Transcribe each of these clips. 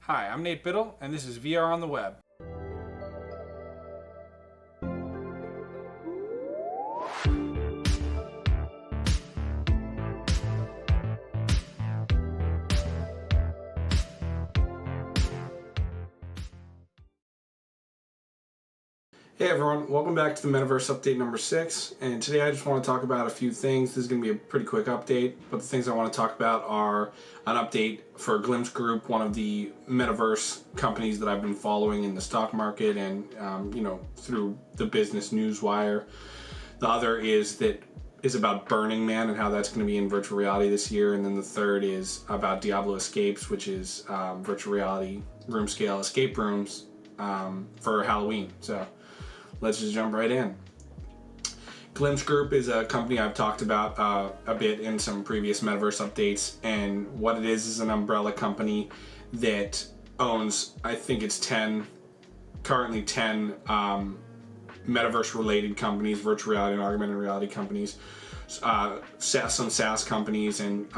Hi, I'm Nate Biddle, and this is VR on the Web. Hey everyone, welcome back to the Metaverse update number 6, and today I just want to talk about a few things. This is going to be a pretty quick update, but the things I want to talk about are an update for Glimpse Group, one of the Metaverse companies that I've been following in the stock market and through the business newswire. The other is about Burning Man and how that's going to be in virtual reality this year, and then the third is about Diablo Escapes, which is virtual reality room scale escape rooms for Halloween. So let's just jump right in. Glimpse Group is a company I've talked about a bit in some previous Metaverse updates, and what it is an umbrella company that owns, I think it's currently 10 Metaverse-related companies, virtual reality and augmented reality companies, some SaaS companies, and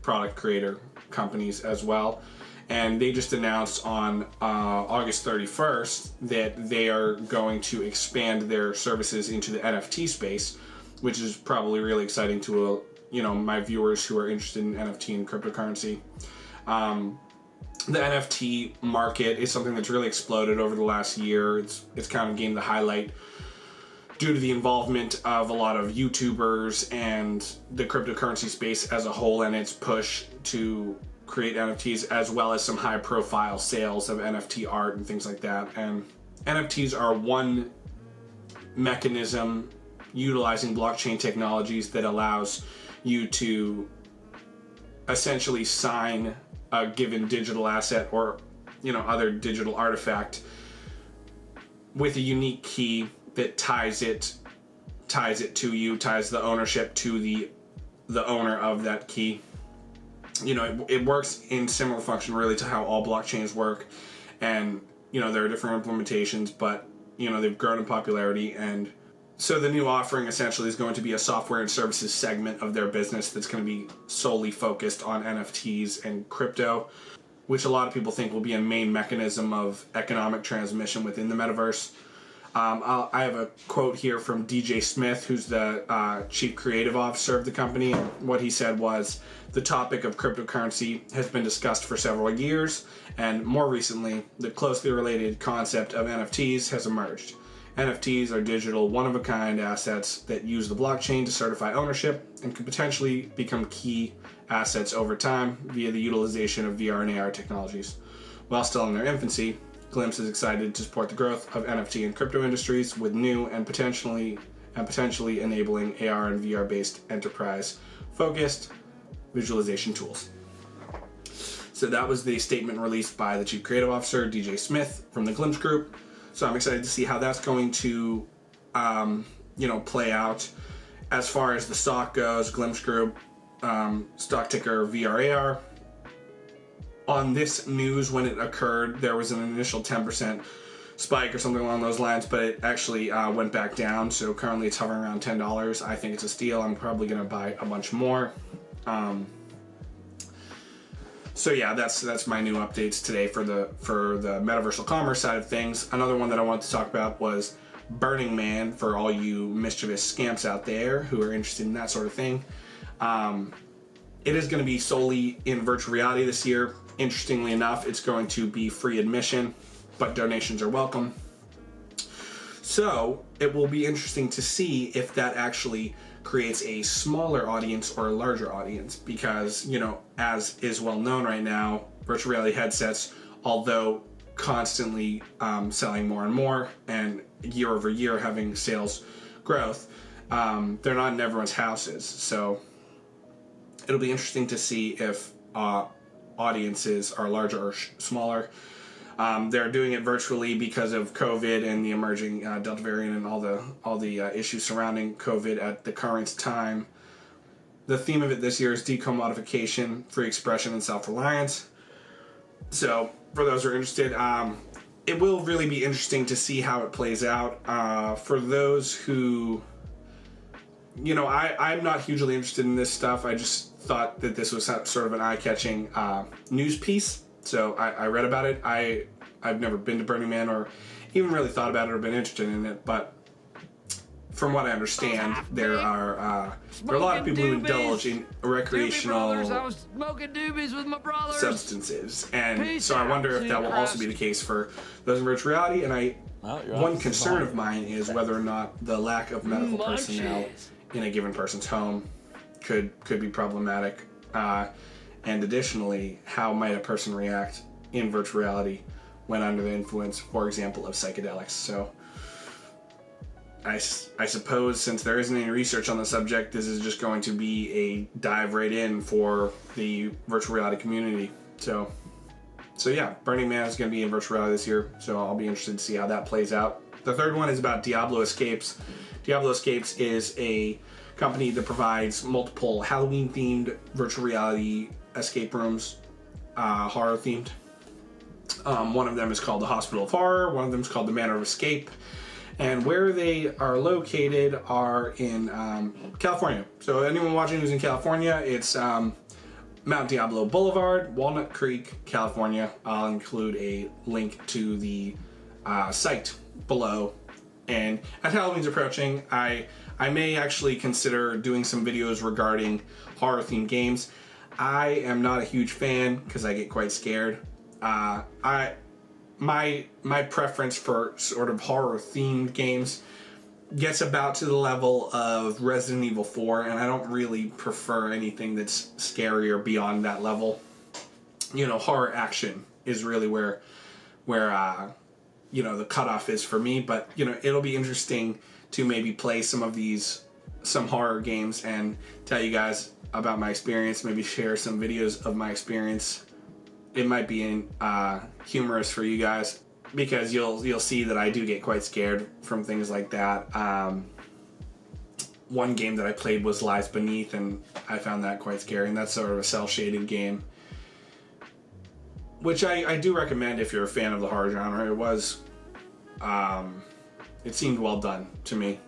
product creator companies as well. And they just announced on August 31st that they are going to expand their services into the NFT space, which is probably really exciting to my viewers who are interested in NFT and cryptocurrency. The NFT market is something that's really exploded over the last year. It's kind of gained the highlight due to the involvement of a lot of YouTubers and the cryptocurrency space as a whole, and its push to create NFTs, as well as some high profile sales of NFT art and things like that. And NFTs are one mechanism utilizing blockchain technologies that allows you to essentially sign a given digital asset or other digital artifact with a unique key that ties it to you, ties the ownership to the owner of that key. It works in similar function really to how all blockchains work, and there are different implementations, but they've grown in popularity. And so the new offering essentially is going to be a software and services segment of their business that's going to be solely focused on NFTs and crypto, which a lot of people think will be a main mechanism of economic transmission within the metaverse. I have a quote here from DJ Smith, who's the chief creative officer of the company. What he said was, "The topic of cryptocurrency has been discussed for several years, and more recently, the closely related concept of NFTs has emerged. NFTs are digital, one-of-a-kind assets that use the blockchain to certify ownership and could potentially become key assets over time via the utilization of VR and AR technologies. While still in their infancy, Glimpse is excited to support the growth of NFT and crypto industries with new and potentially enabling AR and VR based enterprise-focused visualization tools." So that was the statement released by the Chief Creative Officer, DJ Smith, from the Glimpse Group. So I'm excited to see how that's going to play out. As far as the stock goes, Glimpse Group, stock ticker VRAR. On this news, when it occurred, there was an initial 10% spike or something along those lines, but it actually went back down. So currently it's hovering around $10. I think it's a steal. I'm probably going to buy a bunch more. So yeah, that's my new updates today for the metaversal commerce side of things. Another one that I wanted to talk about was Burning Man, for all you mischievous scamps out there who are interested in that sort of thing. It is going to be solely in virtual reality this year. Interestingly enough, it's going to be free admission, but donations are welcome. So it will be interesting to see if that actually creates a smaller audience or a larger audience, because, as is well known right now, virtual reality headsets, although constantly selling more and more and year over year having sales growth, they're not in everyone's houses. So it'll be interesting to see if audiences are larger or smaller. They're doing it virtually because of COVID and the emerging Delta variant and all the issues surrounding COVID at the current time. The theme of it this year is decommodification, free expression, and self-reliance. So for those who are interested, it will really be interesting to see how it plays out. For those who, I'm not hugely interested in this stuff. I just thought that this was sort of an eye-catching news piece So I read about it. I've never been to Burning Man or even really thought about it or been interested in it, but from what I understand, there are a lot of people who indulge in recreational I was smoking doobies with my brothers. substances, and Peace so I wonder out, if that will also be the case for those in virtual reality. And one concern of mine is whether or not the lack of medical personnel in a given person's home could be problematic, and additionally, how might a person react in virtual reality when under the influence, for example, of psychedelics. So I suppose since there isn't any research on the subject, this is just going to be a dive right in for the virtual reality community. So yeah, Burning Man is going to be in virtual reality this year, so I'll be interested to see how that plays out. The third one is about Diablo Escapes. Diablo Escapes is a company that provides multiple Halloween-themed virtual reality escape rooms, horror-themed. One of them is called the Hospital of Horror, one of them is called the Manor of Escape, and where they are located are in California. So anyone watching who's in California, it's Mount Diablo Boulevard, Walnut Creek, California. I'll include a link to the site below. And as Halloween's approaching, I may actually consider doing some videos regarding horror-themed games. I am not a huge fan because I get quite scared. My preference for sort of horror-themed games gets about to the level of Resident Evil 4, and I don't really prefer anything that's scary or beyond that level. You know, horror action is really where you know, the cutoff is for me, but you know, it'll be interesting to maybe play some horror games and tell you guys about my experience, maybe share some videos of my experience. It might be humorous for you guys because you'll see that I do get quite scared from things like that. One game that I played was Lies Beneath, and I found that quite scary, and that's sort of a cel-shaded game, which I do recommend if you're a fan of the horror genre. It seemed well done to me.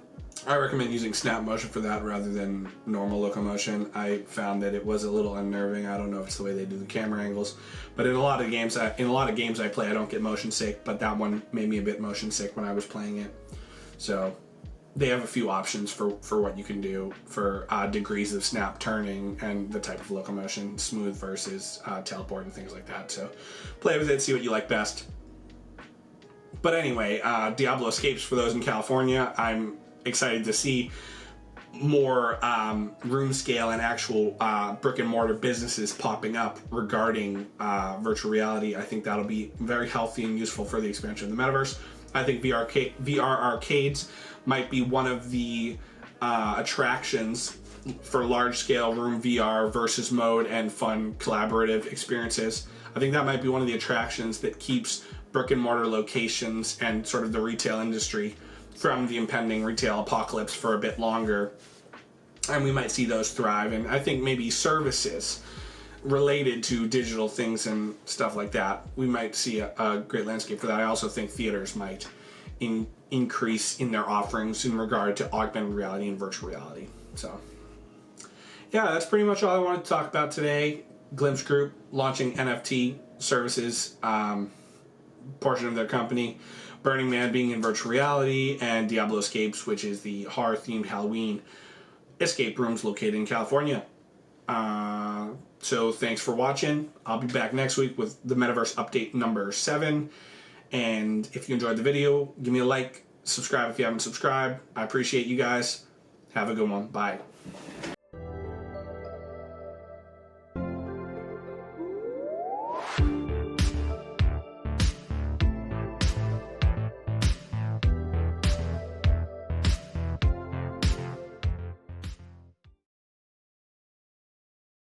I recommend using snap motion for that rather than normal locomotion. I found that it was a little unnerving. I don't know if it's the way they do the camera angles, but in a lot of games I play, I don't get motion sick. But that one made me a bit motion sick when I was playing it. So they have a few options for what you can do for degrees of snap turning and the type of locomotion, smooth versus teleport and things like that. So play with it, see what you like best. But anyway, Diablo Escapes, for those in California, I'm excited to see more room scale and actual brick and mortar businesses popping up regarding virtual reality. I think that'll be very healthy and useful for the expansion of the metaverse. I think VR arcades might be one of the attractions for large scale room VR versus mode and fun collaborative experiences. I think that might be one of the attractions that keeps brick and mortar locations and sort of the retail industry from the impending retail apocalypse for a bit longer, and we might see those thrive. And I think maybe services related to digital things and stuff like that, we might see a great landscape for that. I also think theaters might increase in their offerings in regard to augmented reality and virtual reality. So yeah, that's pretty much all I wanted to talk about today. Glimpse Group launching NFT services, portion of their company. Burning Man being in virtual reality, and Diablo Escapes, which is the horror-themed Halloween escape rooms located in California. So thanks for watching. I'll be back next week with the Metaverse update number 7. And if you enjoyed the video, give me a like, subscribe if you haven't subscribed. I appreciate you guys. Have a good one. Bye.